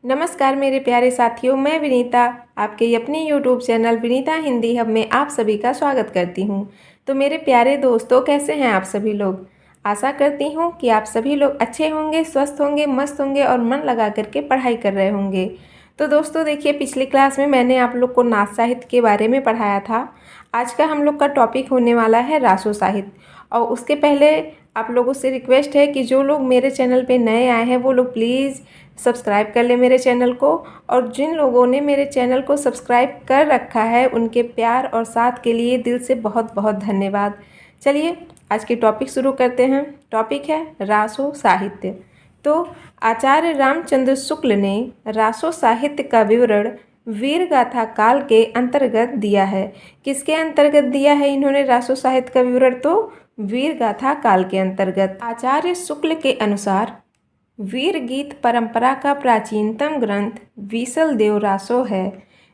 नमस्कार मेरे प्यारे साथियों, मैं विनीता आपके अपने YouTube channel Vinita Hindi hub में आप सभी का स्वागत करती हूँ। तो मेरे प्यारे दोस्तों, कैसे हैं आप सभी लोग। आशा करती हूँ कि आप सभी लोग अच्छे होंगे, स्वस्थ होंगे, मस्त होंगे और मन लगा करके पढ़ाई कर रहे होंगे। तो दोस्तों देखिए, पिछली क्लास में मैंने आप लोग को नाथ साहित्य के बारे में पढ़ाया था। आज का हम लोग का टॉपिक होने वाला है रासो साहित्य। और उसके पहले आप लोगों से रिक्वेस्ट है कि जो लोग मेरे चैनल पे नए आए हैं वो लोग प्लीज़ सब्सक्राइब कर ले मेरे चैनल को। और जिन लोगों ने मेरे चैनल को सब्सक्राइब कर रखा है उनके प्यार और साथ के लिए दिल से बहुत बहुत धन्यवाद। चलिए आज की टॉपिक शुरू करते हैं। टॉपिक है रासो साहित्य। तो आचार्य रामचंद्र शुक्ल ने रासो साहित्य का विवरण वीर गाथा काल के अंतर्गत दिया है। किसके अंतर्गत दिया है इन्होंने रासो साहित्य का विवरण? तो वीर गाथा काल के अंतर्गत। आचार्य शुक्ल के अनुसार वीर गीत परंपरा का प्राचीनतम ग्रंथ बीसल देव रासो है।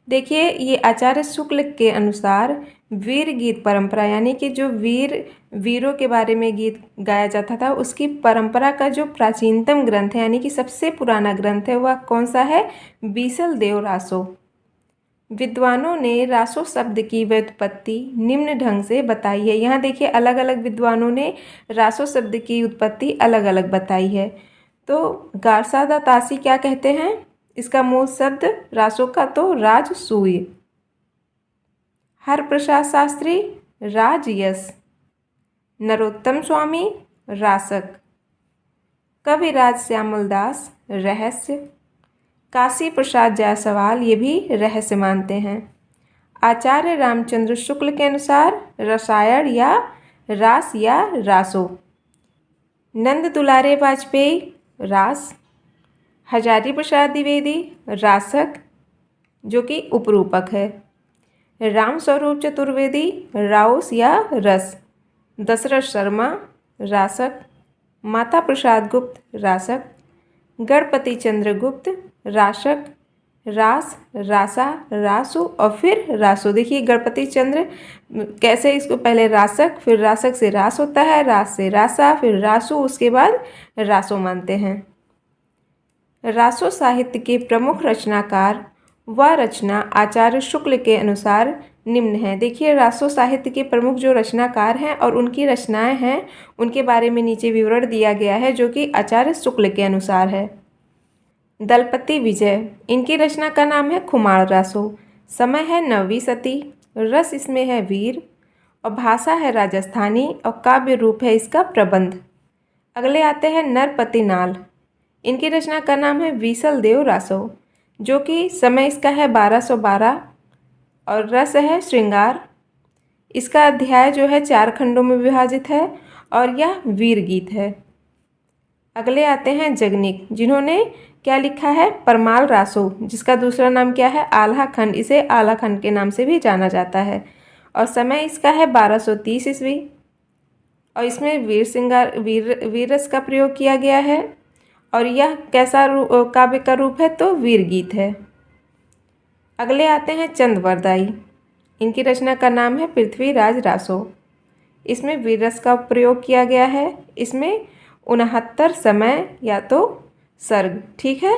देखिए, ये आचार्य शुक्ल के अनुसार वीर गीत परंपरा यानी कि जो वीरों के बारे में गीत गाया जाता था उसकी परंपरा का जो प्राचीनतम ग्रंथ है यानी कि सबसे पुराना ग्रंथ है वह कौन सा है? बीसल देव रासो। विद्वानों ने रासो शब्द की व्युत्पत्ति निम्न ढंग से बताई है। यहाँ देखिए, अलग अलग विद्वानों ने रासो शब्द की उत्पत्ति अलग अलग बताई है। तो गारसादा तासी क्या कहते हैं? इसका मूल शब्द रासो का तो राजसूय। हरप्रसाद शास्त्री राजयश। नरोत्तम स्वामी रासक। कविराज श्यामल दास रहस्य। काशी प्रसाद जायसवाल ये भी रहस्य मानते हैं। आचार्य रामचंद्र शुक्ल के अनुसार रसायन या रास या रासो। नंद दुलारे वाजपेयी रास। हजारी प्रसाद द्विवेदी रासक जो कि उपरूपक है। राम स्वरूप चतुर्वेदी राउस या रस। दशरथ शर्मा रासक। माता प्रसाद गुप्त रासक। गणपति चंद्र गुप्त रासक। रास, रासा, रासु और फिर रासो। देखिए, गणपति चंद्र कैसे इसको पहले रासक, फिर रासक से रास होता है, रास से रासा, फिर रासु, उसके बाद रासो मानते हैं। रासो साहित्य के प्रमुख रचनाकार व रचना आचार्य शुक्ल के अनुसार निम्न है। देखिए, रासो साहित्य के प्रमुख जो रचनाकार हैं और उनकी रचनाएं हैं उनके बारे में नीचे विवरण दिया गया है जो कि आचार्य शुक्ल के अनुसार है। दलपति विजय, इनकी रचना का नाम है खुमार रासो। समय है 9वीं सदी। रस इसमें है वीर और भाषा है राजस्थानी और काव्य रूप है इसका प्रबंध। अगले आते हैं नरपति नाल। इनकी रचना का नाम है बीसल देव रासो जो कि समय इसका है 1212 और रस है श्रृंगार। इसका अध्याय जो है 4 खंडों में विभाजित है और यह वीर गीत है। अगले आते हैं जगनिक, जिन्होंने क्या लिखा है? परमाल रासो, जिसका दूसरा नाम क्या है? आल्हा खंड। इसे आल्हा खंड के नाम से भी जाना जाता है और समय इसका है 1230 ईस्वी और इसमें वीर रस का प्रयोग किया गया है और यह कैसा काव्य का रूप है? तो वीर गीत है। अगले आते हैं चंदवरदाई। इनकी रचना का नाम है पृथ्वीराज रासो। इसमें वीर रस का प्रयोग किया गया है। इसमें 69 समय या तो सर्ग, ठीक है।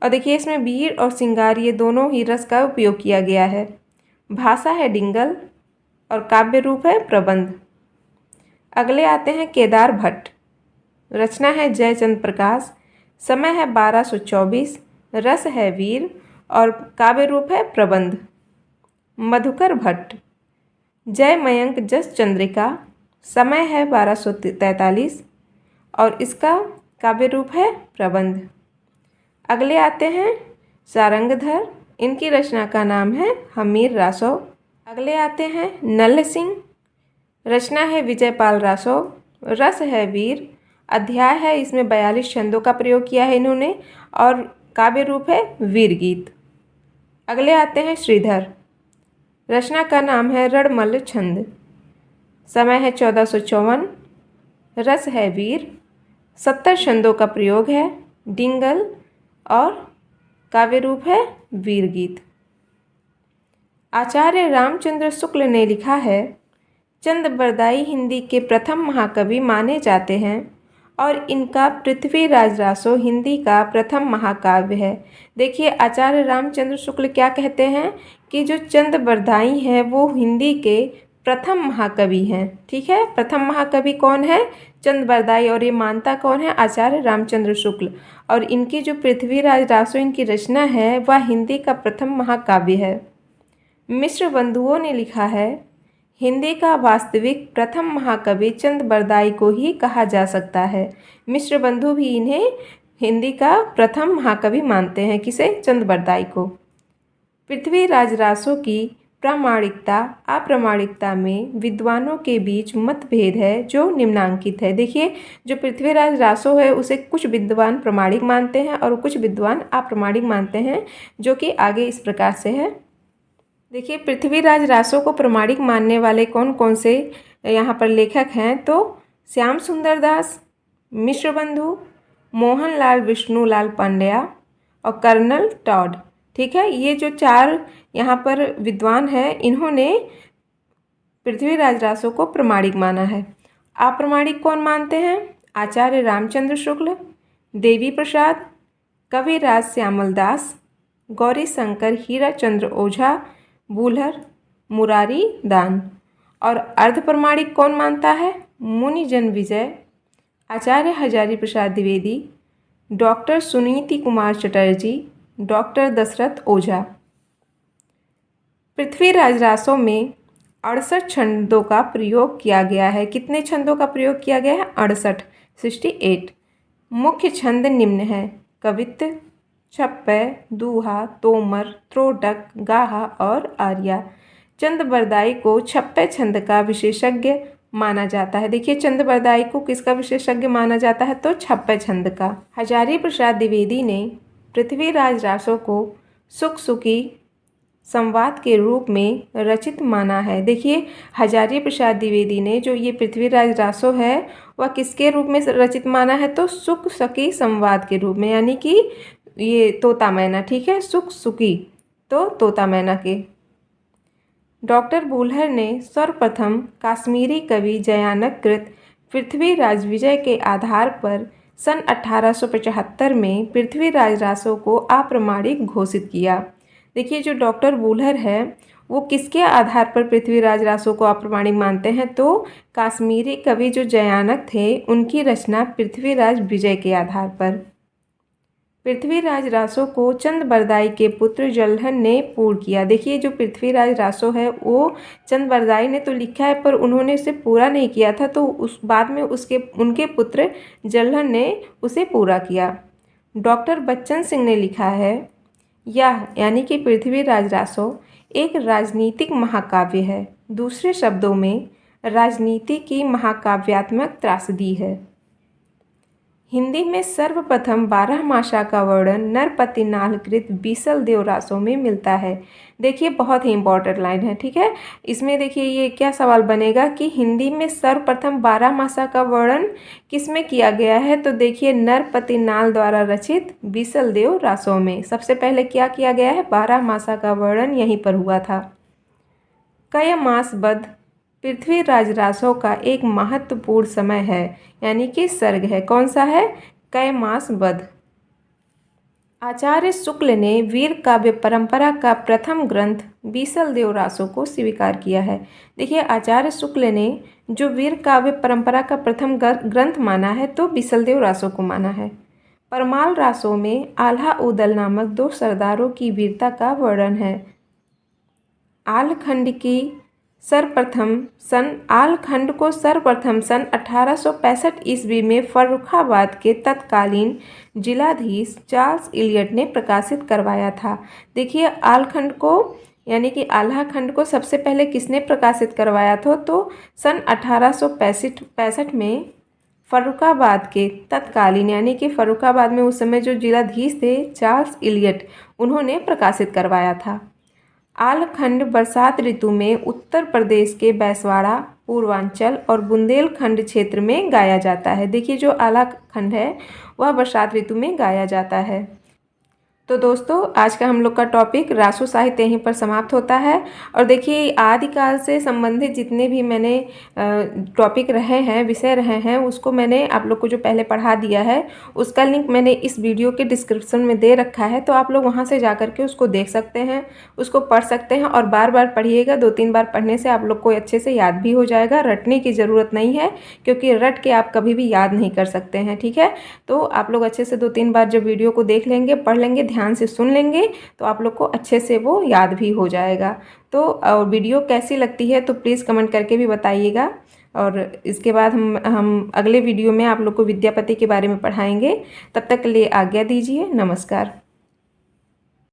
और देखिए, इसमें वीर और सिंगार ये दोनों ही रस का उपयोग किया गया है। भाषा है डिंगल और काव्य रूप है प्रबंध। अगले आते हैं केदार भट्ट। रचना है जयचंद प्रकाश। समय है 1224। रस है वीर और काव्य रूप है प्रबंध। मधुकर भट्ट। जय मयंक जस चंद्रिका। समय है 1243 और इसका काव्य रूप है प्रबंध। अगले आते हैं सारंगधर। इनकी रचना का नाम है हमीर रासो। अगले आते हैं नल्ल सिंह। रचना है विजयपाल रासो। रस है वीर। अध्याय है इसमें 42 छंदों का प्रयोग किया है इन्होंने और काव्य रूप है वीर गीत। अगले आते हैं श्रीधर। रचना का नाम है रणमल छंद। समय है 1454। रस है वीर। 70 छंदों का प्रयोग है। डिंगल और काव्य रूप है वीर गीत। आचार्य रामचंद्र शुक्ल ने लिखा है चंद बरदाई हिंदी के प्रथम महाकवि माने जाते हैं और इनका पृथ्वीराज रासो हिंदी का प्रथम महाकाव्य है। देखिए आचार्य रामचंद्र शुक्ल क्या कहते हैं कि जो चंद बरदाई हैं वो हिंदी के प्रथम महाकवि हैं। ठीक है, प्रथम महाकवि कौन है? चंद बरदाई। और ये मानता कौन है? आचार्य रामचंद्र शुक्ल। और इनकी जो पृथ्वीराज रासो इनकी रचना है वह हिंदी का प्रथम महाकाव्य है। मिश्र बंधुओं ने लिखा है, हिंदी का वास्तविक प्रथम महाकवि चंद बरदाई को ही कहा जा सकता है। मिश्र बंधु भी इन्हें हिंदी का प्रथम महाकवि मानते हैं। किसे? चंद बरदाई को। पृथ्वीराज रासो की प्रामाणिकता अप्रामाणिकता में विद्वानों के बीच मतभेद है जो निम्नांकित है। देखिए जो पृथ्वीराज रासो है उसे कुछ विद्वान प्रमाणिक मानते हैं और कुछ विद्वान अप्रामाणिक मानते हैं, जो कि आगे इस प्रकार से है। देखिए पृथ्वीराज रासो को प्रमाणिक मानने वाले कौन कौन से यहाँ पर लेखक हैं, तो श्याम सुंदर दास, मिश्र बंधु, मोहनलाल विष्णुलाल पांड्या और कर्नल टॉड। ठीक है, ये जो चार यहाँ पर विद्वान हैं इन्होंने पृथ्वीराज रासो को प्रमाणिक माना है। अप्रामाणिक कौन मानते हैं? आचार्य रामचंद्र शुक्ल, देवी प्रसाद, कविराज श्यामल दास, गौरी शंकर हीराचंद्र ओझा, बुल्हर, मुरारी दान। और अर्ध प्रमाणिक कौन मानता है? मुनिजन विजय, आचार्य हजारी प्रसाद द्विवेदी, डॉक्टर सुनीति कुमार चटर्जी, डॉक्टर दशरथ ओझा। पृथ्वीराज रासो में 68 छंदों का प्रयोग किया गया है। कितने छंदों का प्रयोग किया गया है? 68। मुख्य छंद निम्न है: कवित्त, छप्पय, दूहा, तोमर, त्रोटक, गाहा और आर्या। चंद बरदाई को छप्पय छंद का विशेषज्ञ माना जाता है। देखिए चंद बरदाई को किसका विशेषज्ञ माना जाता है? तो छप्पय छंद का। हजारी प्रसाद द्विवेदी ने पृथ्वीराज रासो को सुख सुखी संवाद के रूप में रचित माना है। देखिए हजारी प्रसाद द्विवेदी ने जो ये पृथ्वीराज रासो है वह किसके रूप में रचित माना है? तो सुख सखी संवाद के रूप में, यानी कि ये तोता मैना। ठीक है, सुख सुखी तो तोता मैना के। डॉक्टर बुल्हर ने सर्वप्रथम काश्मीरी कवि जयानक कृत पृथ्वीराज विजय के आधार पर सन 1875 में पृथ्वीराज रासो को अप्रामाणिक घोषित किया। देखिए जो डॉक्टर बुल्हर है वो किसके आधार पर पृथ्वीराज रासो को अप्रामाणिक मानते हैं? तो काश्मीरी कवि जो जयानक थे उनकी रचना पृथ्वीराज विजय के आधार पर। पृथ्वीराज रासो को चंद बरदाई के पुत्र जल्हन ने पूर्ण किया। देखिए जो पृथ्वीराज रासो है वो चंद बरदाई ने तो लिखा है पर उन्होंने उसे पूरा नहीं किया था, तो उस बाद में उनके पुत्र जल्हन ने उसे पूरा किया। डॉक्टर बच्चन सिंह ने लिखा है, यह यानी कि पृथ्वीराज रासो एक राजनीतिक महाकाव्य है। दूसरे शब्दों में राजनीति की महाकाव्यात्मक त्रासदी है। हिंदी में सर्वप्रथम 12 मासा का वर्णन नरपति नालकृत बीसल देव रासो में मिलता है। देखिए बहुत ही इंपॉर्टेंट लाइन है। ठीक है, इसमें देखिए ये क्या सवाल बनेगा कि हिंदी में सर्वप्रथम 12 मासा का वर्णन किस में किया गया है? तो देखिए नरपति नाल द्वारा रचित बीसल देव रासो में सबसे पहले क्या किया गया है? 12 मासा का वर्णन यहीं पर हुआ था। कय मास बद्ध पृथ्वीराज रासो का एक महत्वपूर्ण समय है, यानी कि सर्ग है। कौन सा है? कय मास बद्ध। आचार्य शुक्ल ने वीर काव्य परंपरा का प्रथम ग्रंथ बीसल देव रासो को स्वीकार किया है। देखिए आचार्य शुक्ल ने जो वीर काव्य परंपरा का प्रथम ग्रंथ माना है तो बीसल देव रासो को माना है। परमाल रासो में आल्हा उदल नामक 2 सरदारों की वीरता का वर्णन है। आलखंड को सर्वप्रथम सन 1865 ईस्वी में फर्रुखाबाद के तत्कालीन जिलाधीश चार्ल्स इलियट ने प्रकाशित करवाया था। देखिए आलखंड को यानी कि आल्हा खंड को सबसे पहले किसने प्रकाशित करवाया था? तो सन 1865 में फर्रुखाबाद के तत्कालीन यानी कि फर्रुखाबाद में उस समय जो जिलाधीश थे चार्ल्स इलियट, उन्होंने प्रकाशित करवाया था। आलखंड बरसात ऋतु में उत्तर प्रदेश के बैसवाड़ा, पूर्वांचल और बुंदेलखंड क्षेत्र में गाया जाता है। देखिए जो आलखंड है वह बरसात ऋतु में गाया जाता है। तो दोस्तों आज का हम लोग का टॉपिक रासो साहित्य यहीं पर समाप्त होता है। और देखिए आदिकाल से संबंधित जितने भी मैंने टॉपिक रहे हैं, विषय रहे हैं, उसको मैंने आप लोग को जो पहले पढ़ा दिया है उसका लिंक मैंने इस वीडियो के डिस्क्रिप्शन में दे रखा है। तो आप लोग वहां से जा कर के उसको देख सकते हैं, उसको पढ़ सकते हैं और बार बार पढ़िएगा। 2-3 बार पढ़ने से आप लोग को अच्छे से याद भी हो जाएगा। रटने की ज़रूरत नहीं है क्योंकि रट के आप कभी भी याद नहीं कर सकते हैं, ठीक है। तो आप लोग अच्छे से 2-3 बार जब वीडियो को देख लेंगे, पढ़ लेंगे, ध्यान से सुन लेंगे तो आप लोग को अच्छे से वो याद भी हो जाएगा। तो वीडियो कैसी लगती है तो प्लीज़ कमेंट करके भी बताइएगा। और इसके बाद हम अगले वीडियो में आप लोग को विद्यापति के बारे में पढ़ाएंगे। तब तक के लिए आज्ञा दीजिए। नमस्कार।